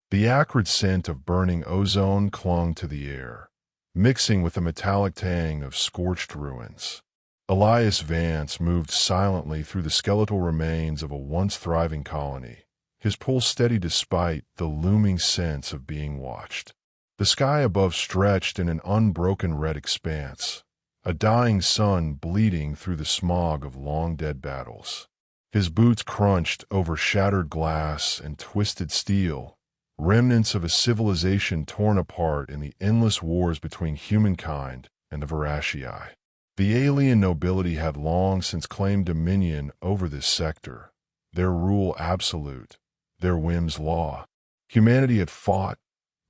The acrid scent of burning ozone clung to the air, mixing with the metallic tang of scorched ruins. Elias Vance moved silently through the skeletal remains of a once thriving colony, his pulse steady despite the looming sense of being watched. The sky above stretched in an unbroken red expanse, a dying sun bleeding through the smog of long-dead battles. His boots crunched over shattered glass and twisted steel, remnants of a civilization torn apart in the endless wars between humankind and the Varashii. The alien nobility had long since claimed dominion over this sector, their rule absolute, their whims law. Humanity had fought,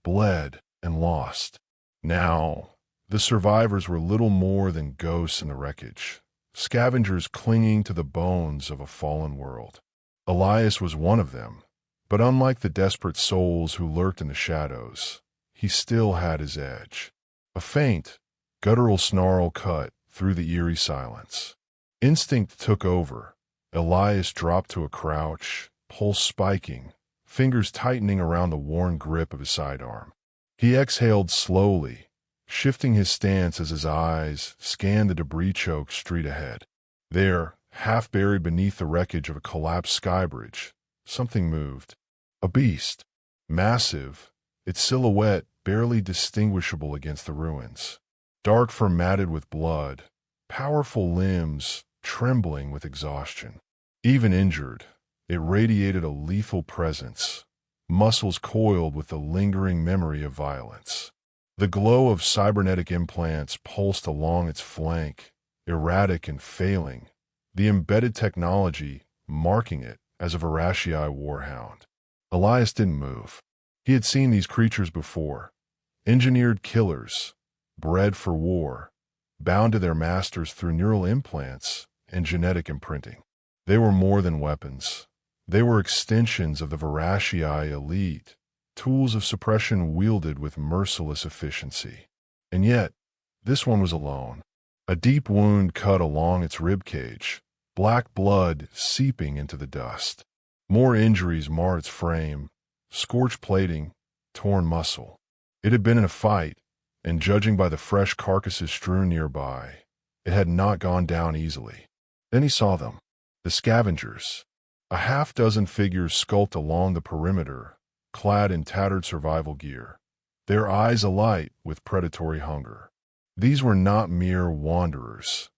bled, and lost. Now, the survivors were little more than ghosts in the wreckage, scavengers clinging to the bones of a fallen world. Elias was one of them, but unlike the desperate souls who lurked in the shadows, he still had his edge. A faint, guttural snarl cut through the eerie silence. Instinct took over. Elias dropped to a crouch, pulse spiking, fingers tightening around the worn grip of his sidearm. He exhaled slowly, shifting his stance as his eyes scanned the debris-choked street ahead. There, half buried beneath the wreckage of a collapsed skybridge, something moved. A beast, massive, its silhouette barely distinguishable against the ruins. Dark fur matted with blood, powerful limbs trembling with exhaustion. Even injured, it radiated a lethal presence, muscles coiled with the lingering memory of violence. The glow of cybernetic implants pulsed along its flank, erratic and failing, the embedded technology marking it as a Varashii war-hound. Elias didn't move. He had seen these creatures before, engineered killers, bred for war, bound to their masters through neural implants and genetic imprinting. They were more than weapons. They were extensions of the Varashii elite, tools of suppression wielded with merciless efficiency. And yet, this one was alone. A deep wound cut along its ribcage, black blood seeping into the dust. More injuries marred its frame, scorched plating, torn muscle. It had been in a fight, and judging by the fresh carcasses strewn nearby, it had not gone down easily. Then he saw them, the scavengers, a half-dozen figures skulked along the perimeter, clad in tattered survival gear, their eyes alight with predatory hunger. These were not mere wanderers.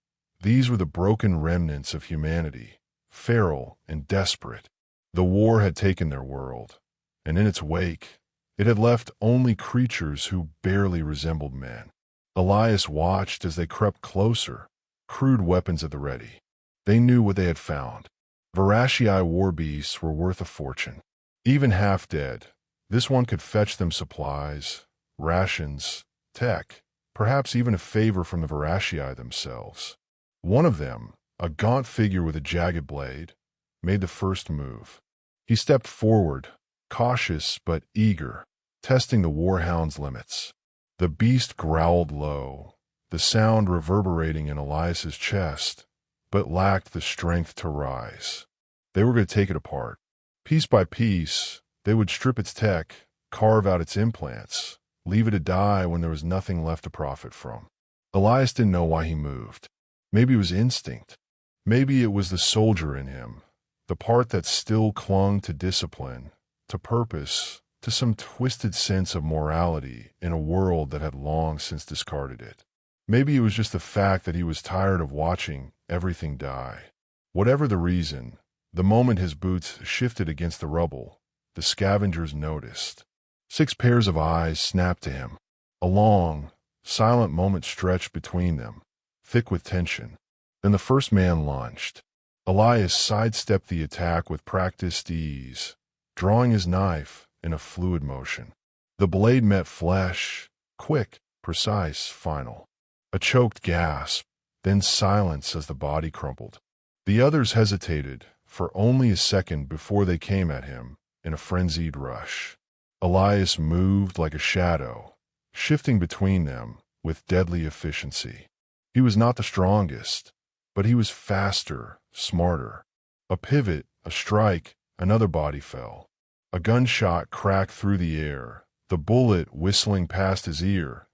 These were the broken remnants of humanity, feral and desperate. The war had taken their world, and in its wake, it had left only creatures who barely resembled men. Elias watched as they crept closer, crude weapons at the ready. They knew what they had found. Varashii war beasts were worth a fortune. Even half dead, this one could fetch them supplies, rations, tech, perhaps even a favor from the Varashii themselves. One of them, a gaunt figure with a jagged blade, made the first move. He stepped forward, cautious but eager, testing the war-hound's limits. The beast growled low, the sound reverberating in Elias's chest, but lacked the strength to rise. They were going to take it apart. Piece by piece, they would strip its tech, carve out its implants, leave it to die when there was nothing left to profit from. Elias didn't know why he moved. Maybe it was instinct. Maybe it was the soldier in him, the part that still clung to discipline, to purpose, to some twisted sense of morality in a world that had long since discarded it. Maybe it was just the fact that he was tired of watching everything die. Whatever the reason, the moment his boots shifted against the rubble, the scavengers noticed. 6 pairs of eyes snapped to him. A long, silent moment stretched between them, thick with tension. Then the first man lunged. Elias sidestepped the attack with practiced ease, drawing his knife in a fluid motion. The blade met flesh, quick, precise, final. A choked gasp, then silence as the body crumpled. The others hesitated for only a second before they came at him in a frenzied rush. Elias moved like a shadow, shifting between them with deadly efficiency. He was not the strongest, but he was faster, smarter. A pivot, a strike, another body fell. A gunshot cracked through the air, the bullet whistling past his ear,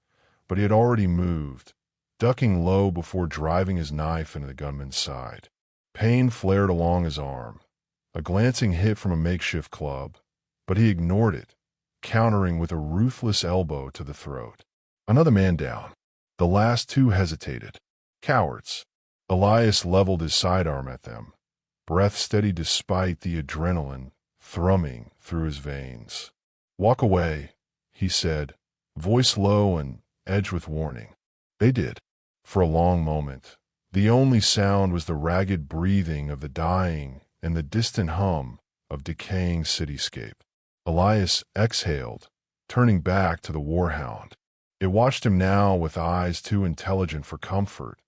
but he had already moved, ducking low before driving his knife into the gunman's side. Pain flared along his arm, a glancing hit from a makeshift club, but he ignored it, countering with a ruthless elbow to the throat. Another man down. The last two hesitated. Cowards. Elias leveled his sidearm at them, breath steady despite the adrenaline thrumming through his veins. "Walk away," he said, voice low and edged with warning. They did. For a long moment, the only sound was the ragged breathing of the dying and the distant hum of decaying cityscape. Elias exhaled, turning back to the war-hound. It watched him now with eyes too intelligent for comfort,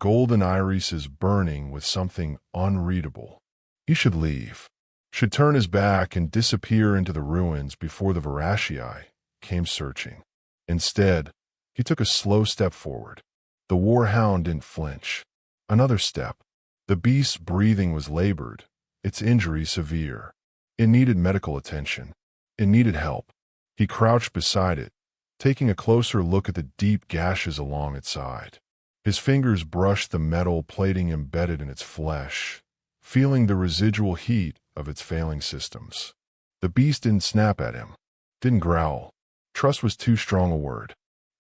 golden irises burning with something unreadable. He should leave, should turn his back and disappear into the ruins before the Varashii came searching. Instead, he took a slow step forward. The war-hound didn't flinch. Another step. The beast's breathing was labored, its injury severe. It needed medical attention. It needed help. He crouched beside it, taking a closer look at the deep gashes along its side. His fingers brushed the metal plating embedded in its flesh, feeling the residual heat of its failing systems. The beast didn't snap at him, didn't growl. Trust was too strong a word.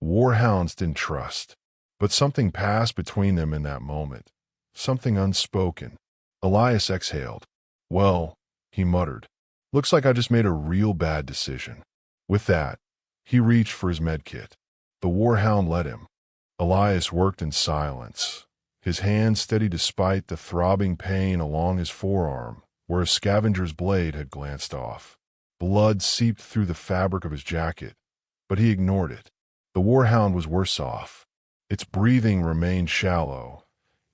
Warhounds didn't trust. But something passed between them in that moment, something unspoken. Elias exhaled. "Well," he muttered, "looks like I just made a real bad decision." With that, he reached for his medkit. The warhound let him. Elias worked in silence, his hand steady despite the throbbing pain along his forearm, where a scavenger's blade had glanced off. Blood seeped through the fabric of his jacket, but he ignored it. The warhound was worse off. Its breathing remained shallow,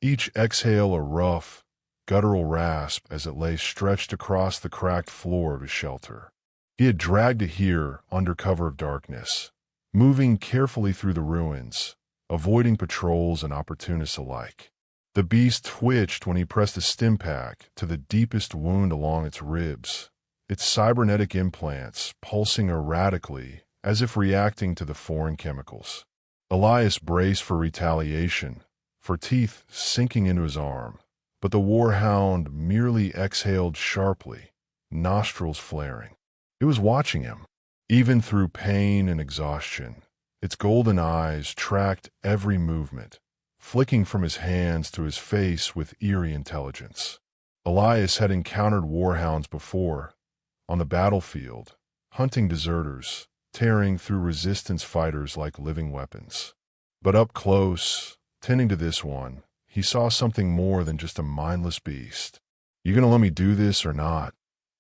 each exhale a rough, guttural rasp as it lay stretched across the cracked floor of his shelter. He had dragged it here under cover of darkness, moving carefully through the ruins, avoiding patrols and opportunists alike. The beast twitched when he pressed a stim pack to the deepest wound along its ribs, its cybernetic implants pulsing erratically as if reacting to the foreign chemicals. Elias braced for retaliation, for teeth sinking into his arm, but the warhound merely exhaled sharply, nostrils flaring. It was watching him, even through pain and exhaustion. Its golden eyes tracked every movement, flicking from his hands to his face with eerie intelligence. Elias had encountered warhounds before, on the battlefield, hunting deserters, tearing through resistance fighters like living weapons. But up close, tending to this one, he saw something more than just a mindless beast. "You gonna let me do this or not?"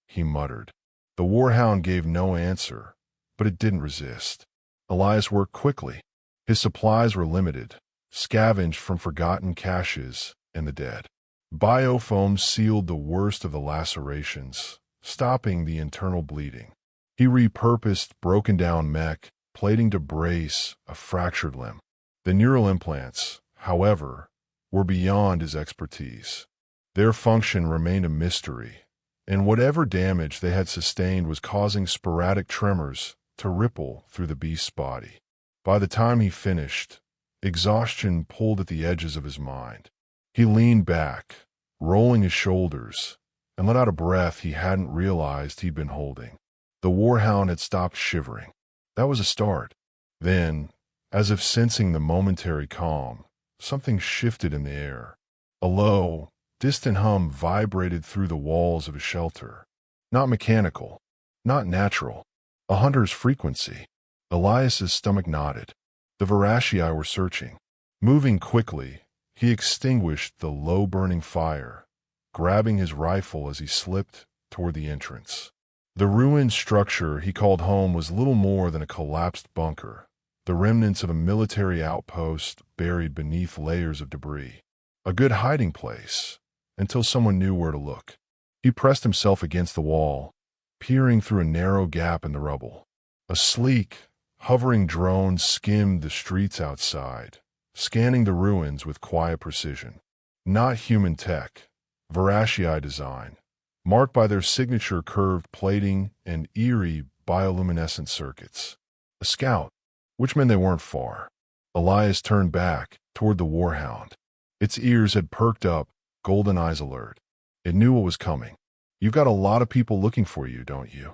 he muttered. The warhound gave no answer, but it didn't resist. Elias worked quickly. His supplies were limited, scavenged from forgotten caches and the dead. Biofoam sealed the worst of the lacerations, stopping the internal bleeding. He repurposed broken-down mech, plating to brace a fractured limb. The neural implants, however, were beyond his expertise. Their function remained a mystery, and whatever damage they had sustained was causing sporadic tremors to ripple through the beast's body. By the time he finished, exhaustion pulled at the edges of his mind. He leaned back, rolling his shoulders, and let out a breath he hadn't realized he'd been holding. The warhound had stopped shivering. That was a start. Then, as if sensing the momentary calm, something shifted in the air. A low, distant hum vibrated through the walls of his shelter. Not mechanical, not natural. A hunter's frequency. Elias's stomach nodded. The Varashii were searching. Moving quickly, he extinguished the low-burning fire, grabbing his rifle as he slipped toward the entrance. The ruined structure he called home was little more than a collapsed bunker, the remnants of a military outpost buried beneath layers of debris. A good hiding place, until someone knew where to look. He pressed himself against the wall, peering through a narrow gap in the rubble. A sleek, hovering drone skimmed the streets outside, scanning the ruins with quiet precision. Not human tech, Varashii design, marked by their signature curved plating and eerie bioluminescent circuits. A scout, which meant they weren't far. Elias turned back toward the war-hound. Its ears had perked up, golden eyes alert. It knew what was coming. "You've got a lot of people looking for you, don't you?"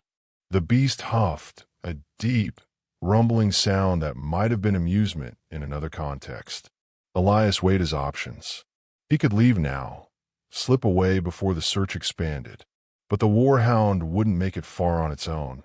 The beast huffed, a deep, rumbling sound that might have been amusement in another context. Elias weighed his options. He could leave now, slip away before the search expanded. But the war-hound wouldn't make it far on its own.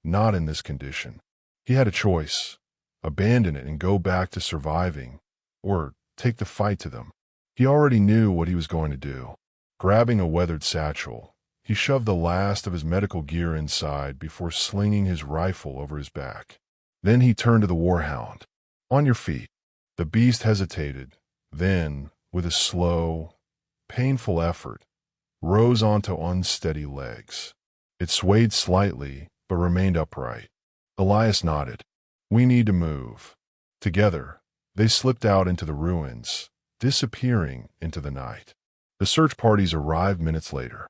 Not in this condition. He had a choice. Abandon it and go back to surviving, or take the fight to them. He already knew what he was going to do. Grabbing a weathered satchel, he shoved the last of his medical gear inside before slinging his rifle over his back. Then he turned to the war-hound. "On your feet." The beast hesitated, then, with a slow, painful effort, rose onto unsteady legs. It swayed slightly, but remained upright. Elias nodded. "We need to move." Together, they slipped out into the ruins, disappearing into the night. The search parties arrived minutes later.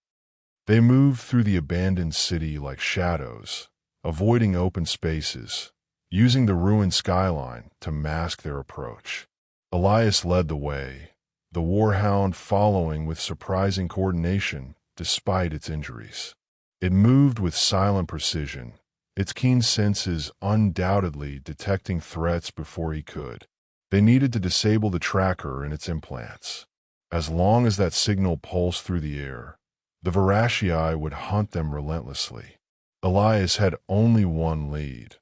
They moved through the abandoned city like shadows, avoiding open spaces, using the ruined skyline to mask their approach. Elias led the way, the war-hound following with surprising coordination despite its injuries. It moved with silent precision, its keen senses undoubtedly detecting threats before he could. They needed to disable the tracker and its implants. As long as that signal pulsed through the air, the Varashii would hunt them relentlessly. Elias had only one lead,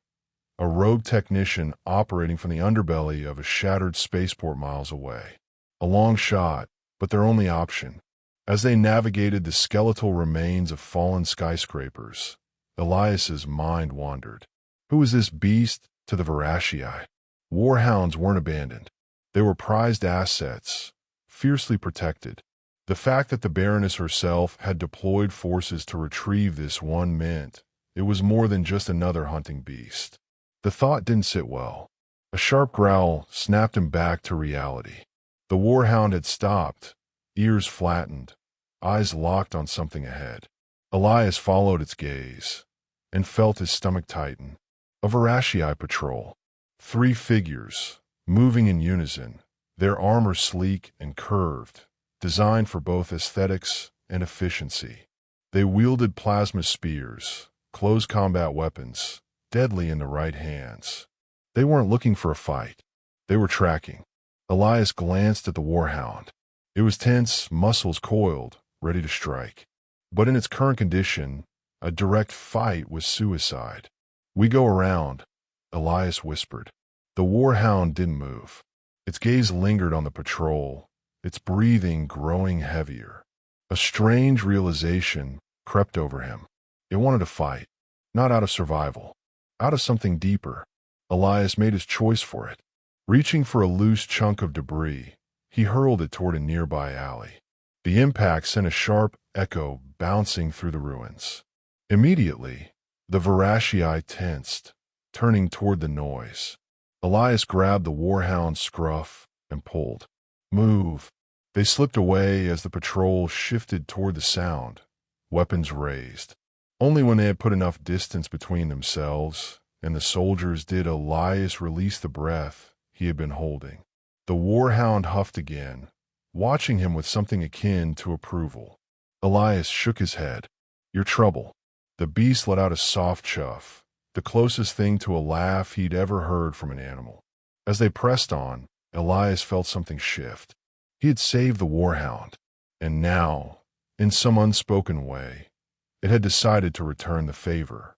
a rogue technician operating from the underbelly of a shattered spaceport miles away. A long shot, but their only option. As they navigated the skeletal remains of fallen skyscrapers, Elias's mind wandered. Who was this beast to the Varashii? War-hounds weren't abandoned. They were prized assets, fiercely protected. The fact that the Baroness herself had deployed forces to retrieve this one meant it was more than just another hunting beast. The thought didn't sit well. A sharp growl snapped him back to reality. The war-hound had stopped, ears flattened, eyes locked on something ahead. Elias followed its gaze and felt his stomach tighten. A Varashii patrol. 3 figures, moving in unison, their armor sleek and curved, designed for both aesthetics and efficiency. They wielded plasma spears, close combat weapons, deadly in the right hands. They weren't looking for a fight. They were tracking. Elias glanced at the war-hound. It was tense, muscles coiled, ready to strike. But in its current condition, a direct fight was suicide. "We go around," Elias whispered. The war-hound didn't move. Its gaze lingered on the patrol, its breathing growing heavier. A strange realization crept over him. It wanted to fight, not out of survival, out of something deeper. Elias made his choice for it. Reaching for a loose chunk of debris, he hurled it toward a nearby alley. The impact sent a sharp echo bouncing through the ruins. Immediately, the Varashii tensed, turning toward the noise. Elias grabbed the war-hound's scruff and pulled. "Move." They slipped away as the patrol shifted toward the sound, weapons raised. Only when they had put enough distance between themselves and the soldiers did Elias release the breath he had been holding. The war-hound huffed again, watching him with something akin to approval. Elias shook his head. "You're trouble." The beast let out a soft chuff, the closest thing to a laugh he'd ever heard from an animal. As they pressed on, Elias felt something shift. He had saved the war-hound, and now, in some unspoken way, it had decided to return the favor.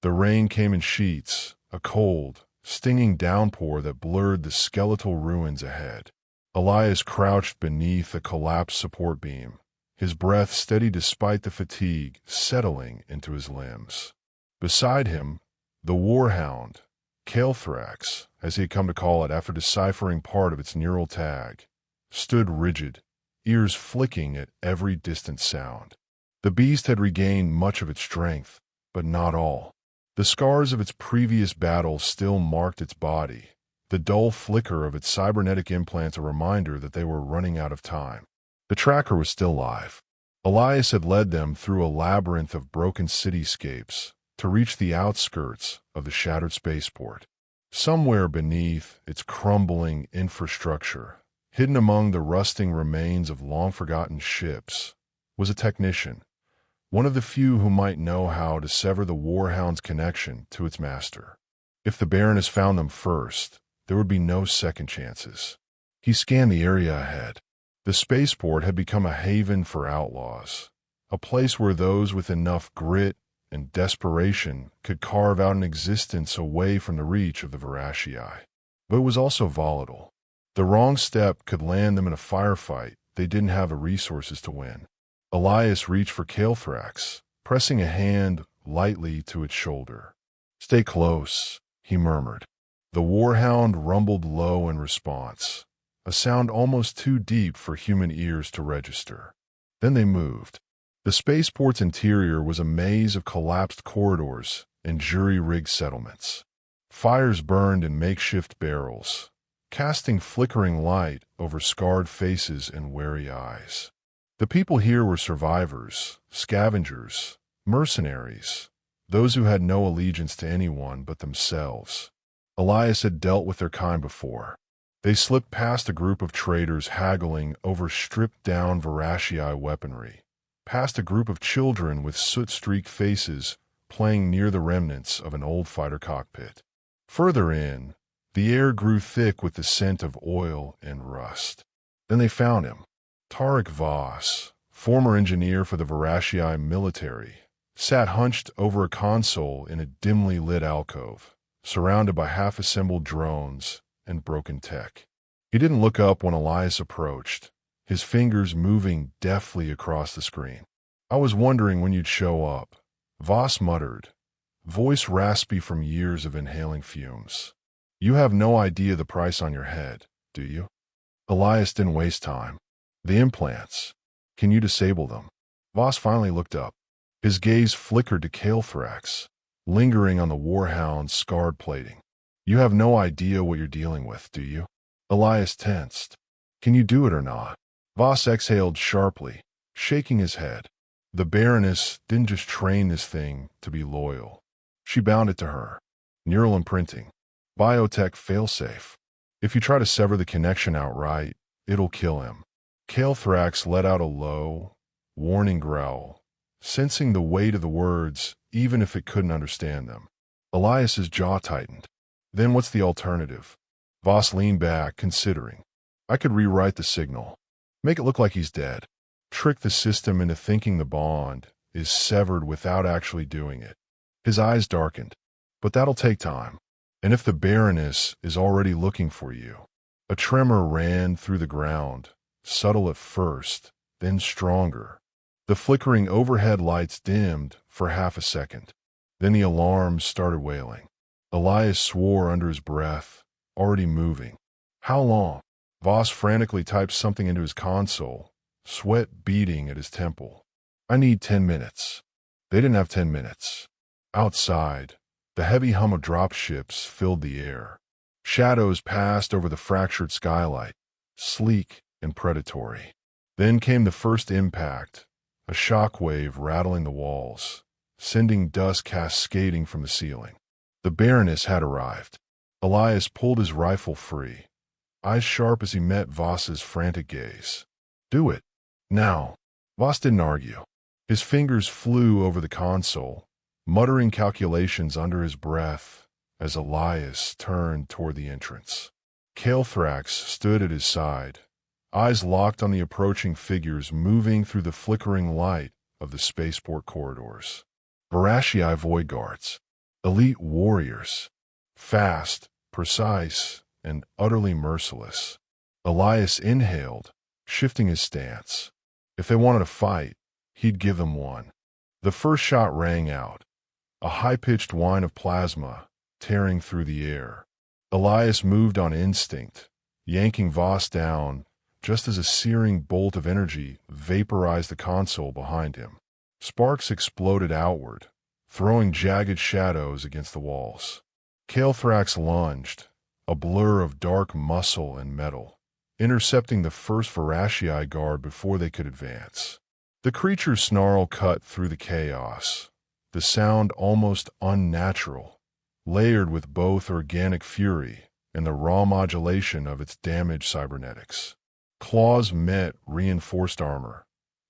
The rain came in sheets, a cold, stinging downpour that blurred the skeletal ruins ahead. Elias crouched beneath a collapsed support beam, his breath steady despite the fatigue settling into his limbs. Beside him, the war-hound, Calethrax, as he had come to call it after deciphering part of its neural tag, stood rigid, ears flicking at every distant sound. The beast had regained much of its strength, but not all. The scars of its previous battle still marked its body, the dull flicker of its cybernetic implants a reminder that they were running out of time. The tracker was still live. Elias had led them through a labyrinth of broken cityscapes to reach the outskirts of the shattered spaceport. Somewhere beneath its crumbling infrastructure, hidden among the rusting remains of long-forgotten ships, was a technician, one of the few who might know how to sever the war-hound's connection to its master. If the Baroness found them first, there would be no second chances. He scanned the area ahead. The spaceport had become a haven for outlaws, a place where those with enough grit and desperation could carve out an existence away from the reach of the Varashii. But it was also volatile. The wrong step could land them in a firefight they didn't have the resources to win. Elias reached for Kael'thrax, pressing a hand lightly to its shoulder. "Stay close," he murmured. The war-hound rumbled low in response, a sound almost too deep for human ears to register. Then they moved. The spaceport's interior was a maze of collapsed corridors and jury-rigged settlements. Fires burned in makeshift barrels, casting flickering light over scarred faces and wary eyes. The people here were survivors, scavengers, mercenaries, those who had no allegiance to anyone but themselves. Elias had dealt with their kind before. They slipped past a group of traders haggling over stripped-down Varashii weaponry, past a group of children with soot-streaked faces playing near the remnants of an old fighter cockpit. Further in, the air grew thick with the scent of oil and rust. Then they found him. Tarek Voss, former engineer for the Varashii military, sat hunched over a console in a dimly lit alcove, surrounded by half-assembled drones and broken tech. He didn't look up when Elias approached, his fingers moving deftly across the screen. "I was wondering when you'd show up," Voss muttered, voice raspy from years of inhaling fumes. "You have no idea the price on your head, do you?" Elias didn't waste time. "The implants. Can you disable them?" Voss finally looked up. His gaze flickered to Kael'thrax, lingering on the war-hound's scarred plating. "You have no idea what you're dealing with, do you?" Elias tensed. "Can you do it or not?" Voss exhaled sharply, shaking his head. The Baroness didn't just train this thing to be loyal. She bound it to her. Neural imprinting. Biotech failsafe. If you try to sever the connection outright, it'll kill him. Kael'thrax let out a low, warning growl, sensing the weight of the words even if it couldn't understand them. Elias's jaw tightened. "Then what's the alternative?" Voss leaned back, considering. "I could rewrite the signal. Make it look like he's dead. Trick the system into thinking the bond is severed without actually doing it." His eyes darkened. "But that'll take time. And if the Baroness is already looking for you..." A tremor ran through the ground, subtle at first, then stronger. The flickering overhead lights dimmed for half a second. Then the alarms started wailing. Elias swore under his breath, already moving. "How long?" Voss frantically typed something into his console, sweat beading at his temple. "I need 10 minutes. They didn't have 10 minutes. Outside, the heavy hum of dropships filled the air. Shadows passed over the fractured skylight, sleek and predatory. Then came the first impact, a shockwave rattling the walls, sending dust cascading from the ceiling. The Baroness had arrived. Elias pulled his rifle free, eyes sharp as he met Voss's frantic gaze. "Do it. Now." Voss didn't argue. His fingers flew over the console, muttering calculations under his breath as Elias turned toward the entrance. Kael'thrax stood at his side, eyes locked on the approaching figures moving through the flickering light of the spaceport corridors. Varashii Void Guards, elite warriors, fast, precise, and utterly merciless. Elias inhaled, shifting his stance. If they wanted a fight, he'd give them one. The first shot rang out, a high-pitched whine of plasma tearing through the air. Elias moved on instinct, yanking Voss down just as a searing bolt of energy vaporized the console behind him. Sparks exploded outward, throwing jagged shadows against the walls. Kael'thrax lunged, a blur of dark muscle and metal, intercepting the first Varashii guard before they could advance. The creature's snarl cut through the chaos, the sound almost unnatural, layered with both organic fury and the raw modulation of its damaged cybernetics. Claws met reinforced armor,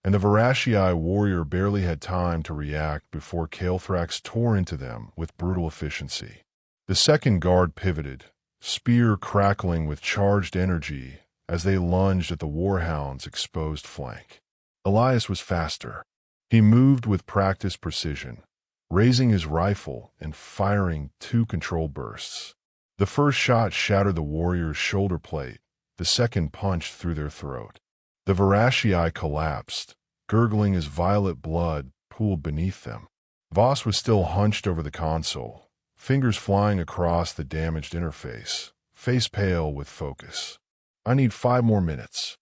and the Varashii warrior barely had time to react before Kael'thrax tore into them with brutal efficiency. The second guard pivoted, spear crackling with charged energy as they lunged at the war-hound's exposed flank. Elias was faster. He moved with practiced precision, raising his rifle and firing 2 controlled bursts. The first shot shattered the warrior's shoulder plate, the second punched through their throat. The Varashii collapsed, gurgling as violet blood pooled beneath them. Voss was still hunched over the console, fingers flying across the damaged interface, face pale with focus. "I need 5 more minutes."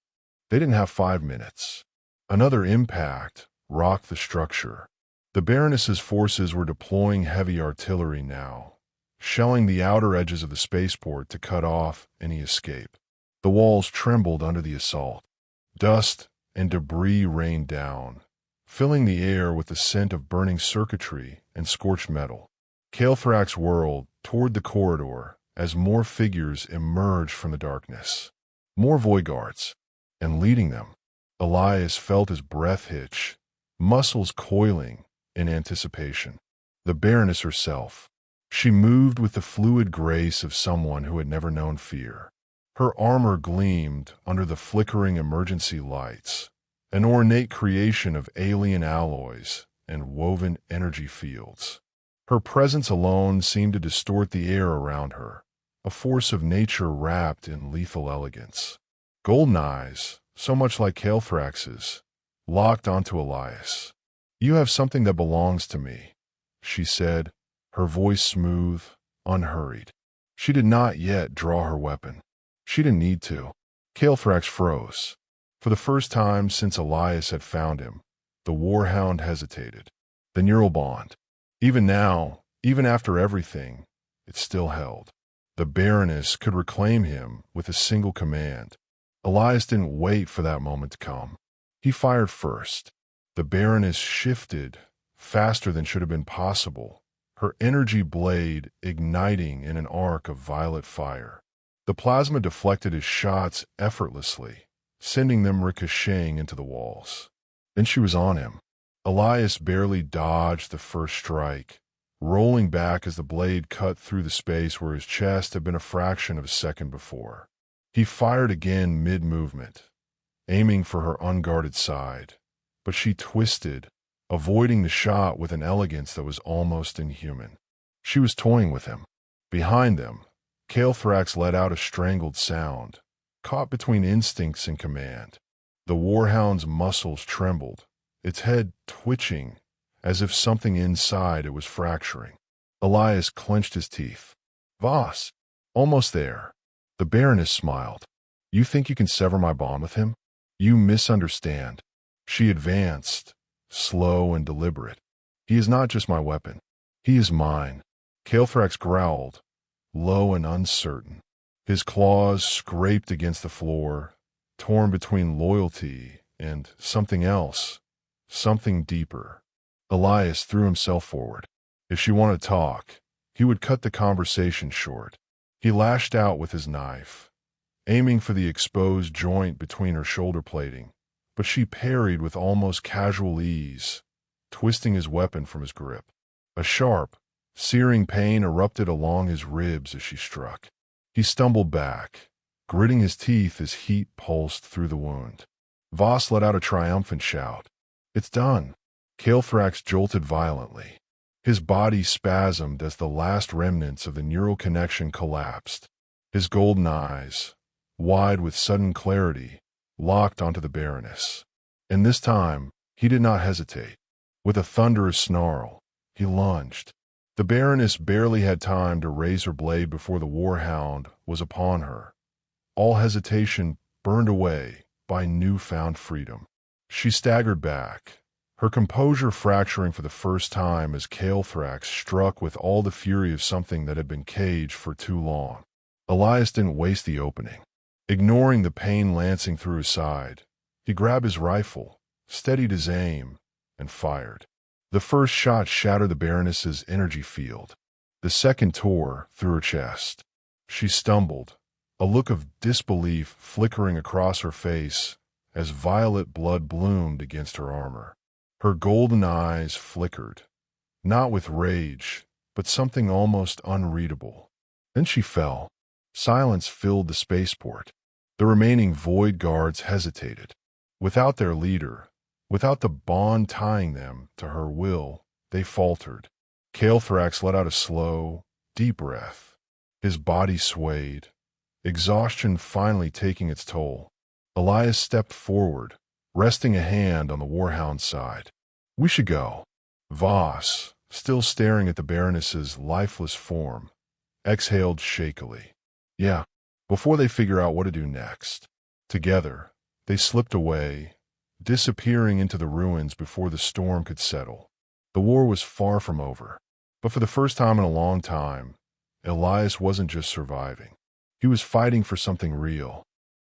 They didn't have 5 minutes. Another impact rocked the structure. The Baroness's forces were deploying heavy artillery now, shelling the outer edges of the spaceport to cut off any escape. The walls trembled under the assault. Dust and debris rained down, filling the air with the scent of burning circuitry and scorched metal. Kael'thrax whirled toward the corridor as more figures emerged from the darkness. More Voidguards, and leading them, Elias felt his breath hitch, muscles coiling in anticipation. The Baroness herself. She moved with the fluid grace of someone who had never known fear. Her armor gleamed under the flickering emergency lights, an ornate creation of alien alloys and woven energy fields. Her presence alone seemed to distort the air around her, a force of nature wrapped in lethal elegance. Golden eyes, so much like Kael'thrax's, locked onto Elias. "You have something that belongs to me," she said, her voice smooth, unhurried. She did not yet draw her weapon. She didn't need to. Kael'thrax froze. For the first time since Elias had found him, the war-hound hesitated. The neural bond. Even now, even after everything, it still held. The Baroness could reclaim him with a single command. Elias didn't wait for that moment to come. He fired first. The Baroness shifted, faster than should have been possible, her energy blade igniting in an arc of violet fire. The plasma deflected his shots effortlessly, sending them ricocheting into the walls. Then she was on him. Elias barely dodged the first strike, rolling back as the blade cut through the space where his chest had been a fraction of a second before. He fired again mid-movement, aiming for her unguarded side, but she twisted, avoiding the shot with an elegance that was almost inhuman. She was toying with him. Behind them, Kael'thrax let out a strangled sound, caught between instincts and command. The war-hound's muscles trembled, its head twitching as if something inside it was fracturing. Elias clenched his teeth. "Voss, almost there." The Baroness smiled. "You think you can sever my bond with him? You misunderstand." She advanced, slow and deliberate. "He is not just my weapon. He is mine." Kael'thrax growled, low and uncertain. His claws scraped against the floor, torn between loyalty and something else, something deeper. Elias threw himself forward. If she wanted to talk, he would cut the conversation short. He lashed out with his knife, aiming for the exposed joint between her shoulder plating, but she parried with almost casual ease, twisting his weapon from his grip. A sharp, searing pain erupted along his ribs as she struck. He stumbled back, gritting his teeth as heat pulsed through the wound. Voss let out a triumphant shout. "It's done." Kael'thrax jolted violently. His body spasmed as the last remnants of the neural connection collapsed. His golden eyes, wide with sudden clarity, locked onto the Baroness. And this time, he did not hesitate. With a thunderous snarl, he lunged. The Baroness barely had time to raise her blade before the war-hound was upon her, all hesitation burned away by newfound freedom. She staggered back, her composure fracturing for the first time as Kael'thrax struck with all the fury of something that had been caged for too long. Elias didn't waste the opening. Ignoring the pain lancing through his side, he grabbed his rifle, steadied his aim, and fired. The first shot shattered the Baroness's energy field. The second tore through her chest. She stumbled, a look of disbelief flickering across her face as violet blood bloomed against her armor. Her golden eyes flickered, not with rage, but something almost unreadable. Then she fell. Silence filled the spaceport. The remaining Void Guards hesitated. Without their leader, without the bond tying them to her will, they faltered. Kael'thrax let out a slow, deep breath. His body swayed, exhaustion finally taking its toll. Elias stepped forward, resting a hand on the war-hound's side. "We should go." Voss, still staring at the Baroness's lifeless form, exhaled shakily. "Yeah," before they figure out what to do next. Together, they slipped away, disappearing into the ruins before the storm could settle. The war was far from over, but for the first time in a long time, Elias wasn't just surviving. He was fighting for something real,